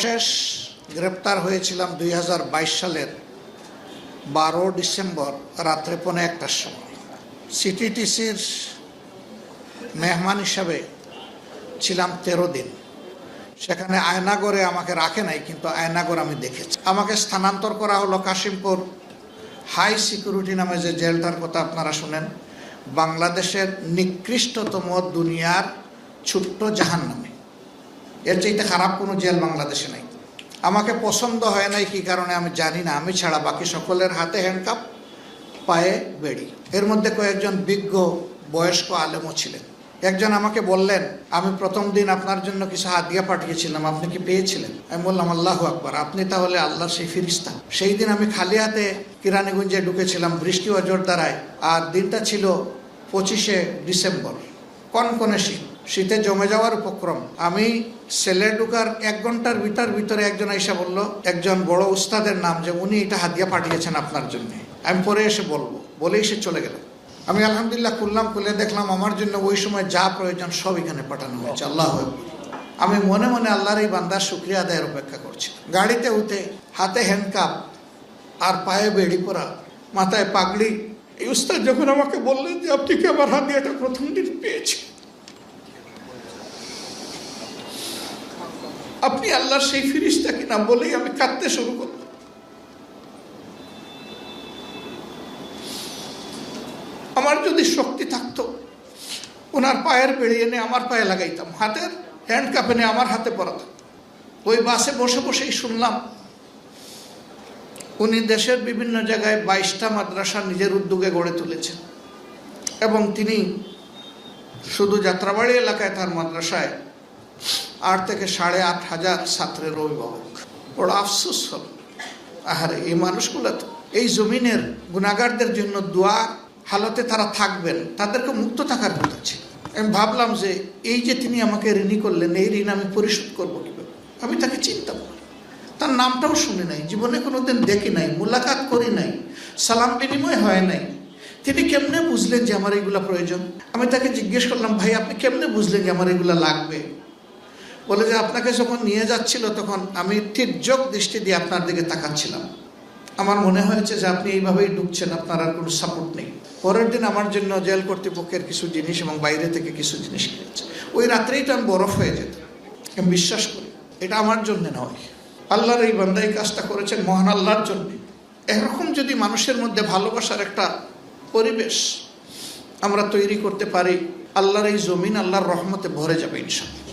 শেষ গ্রেপ্তার হয়েছিলাম 2022 সালের 12 ডিসেম্বর রাত্রে 1:15টার সময়। সিটিটিসির মেহমান হিসাবে ছিলাম 13 দিন। সেখানে আয়নাগরে আমাকে রাখে নাই, কিন্তু আয়নাগর আমি দেখেছি। আমাকে স্থানান্তর করা হলো কাশিমপুর হাই সিকিউরিটি নামে যে জেলটার কথা আপনারা শুনেন, বাংলাদেশের নিকৃষ্টতম দুনিয়ার ছোট্ট জাহান্নামে। এর চাইতে খারাপ কোনো জেল বাংলাদেশে নাই। আমাকে পছন্দ হয় নাই কি কারণে আমি জানি না, আমি ছাড়া বাকি সকলের হাতে হ্যান্ডকাপ, পায়ে বেড়ি। এর মধ্যে কয়েকজন বিজ্ঞ বয়স্ক আলেমও ছিলেন। একজন আমাকে বললেন, আমি প্রথম দিন আপনার জন্য কিছু হাদিয়া পাঠিয়েছিলাম, আপনি কি পেয়েছিলেন? আমি বললাম, আল্লাহু আকবার, আপনি তাহলে আল্লাহর সেই ফিরিস্তা। সেই দিন আমি খালি হাতে কিরানীগঞ্জে ঢুকেছিলাম, বৃষ্টি ও জোর দ্বারায়। আর দিনটা ছিল 25শে ডিসেম্বর, কনকনে শীত, শীতে জমে যাওয়ার উপক্রম। আমি সেলে ঢুকার 1 ঘন্টার ভিতরে একজন আইসা বলল, একজন বড় উস্তাদের নাম, যে উনি এটা হাদিয়া পাঠিয়েছেন আপনার জন্য। আমি পরে এসে বলবো, বলেই সে চলে গেল। আমি আলহামদুলিল্লাহ খুলে দেখলাম আমার জন্য ওই সময় যা প্রয়োজন সব এখানে পাঠানো হয়েছে। আল্লাহ আকবার। আমি মনে মনে আল্লাহর এই বান্দার শুকরিয়া আদায়ের অপেক্ষা করছি। গাড়িতে উঠে হাতে হ্যান্ডকাপ আর পায়ে বেড়ি পরা, মাথায় পাগড়ি। এই উস্তাদ যখন আমাকে বললেন যে আপনি কি আমার হাদিয়াটা প্রথম দিন পেয়েছেন, আপনি আল্লাহর সেই ফিরিস্তা কিনা, বলেই আমি কাঁদতে শুরু করলাম। আমার যদি শক্তি থাকতো, ওনার পায়ের বেড়ি এনে আমার পায়ে লাগাইতাম, হাতের হ্যান্ডকাপ এনে আমার হাতে পরাতাম। ওই বাসে বসে বসেই শুনলাম উনি দেশের বিভিন্ন জায়গায় 22টা মাদ্রাসা নিজের উদ্যোগে গড়ে তুলেছেন, এবং তিনি শুধু যাত্রাবাড়ি এলাকায় তার মাদ্রাসায় 8 থেকে 8,500 ছাত্রের অভিভাবক। বড় আফসোস হল, আহারে এই মানুষগুলো তো এই জমিনের গুনাহগারদের জন্য দোয়া হালতে তারা থাকবেন, তাদেরকে মুক্ত থাকার কথা ছিল। আমি ভাবলাম যে এই যে তিনি আমাকে ঋণী করলেন, এই ঋণ আমি পরিশোধ করবো কীভাবে। আমি তাকে চিন্তা করি, তার নামটাও শুনি নাই, জীবনে কোনোদিন দেখি নাই, মুলাকাত করি নাই, সালাম বিনিময় হয় নাই। তিনি কেমনে বুঝলেন যে আমার এইগুলা প্রয়োজন? আমি তাকে জিজ্ঞেস করলাম, ভাই আপনি কেমনে বুঝলেন যে আমার এইগুলা লাগবে? বলে যে আপনাকে যখন নিয়ে যাচ্ছিল তখন আমি তির্যক দৃষ্টি দিয়ে আপনার দিকে তাকাচ্ছিলাম, আমার মনে হয়েছে যে আপনি এইভাবেই ঢুকছেন, আপনার আর কোনো সাপোর্ট নেই। পরের দিন আমার জন্য জেল কর্তৃপক্ষের কিছু জিনিস এবং বাইরে থেকে কিছু জিনিস কিনেছে। ওই রাত্রেই তো আমি বরফ হয়ে যেত। আমি বিশ্বাস করি এটা আমার জন্য নয়, আল্লাহর এই বান্দা এই কাজটা করেছেন মহান আল্লাহর জন্য। এরকম যদি মানুষের মধ্যে ভালোবাসার একটা পরিবেশ আমরা তৈরি করতে পারি, আল্লাহর এই জমিন আল্লাহর রহমতে ভরে যাবে ইনশাআল্লাহ।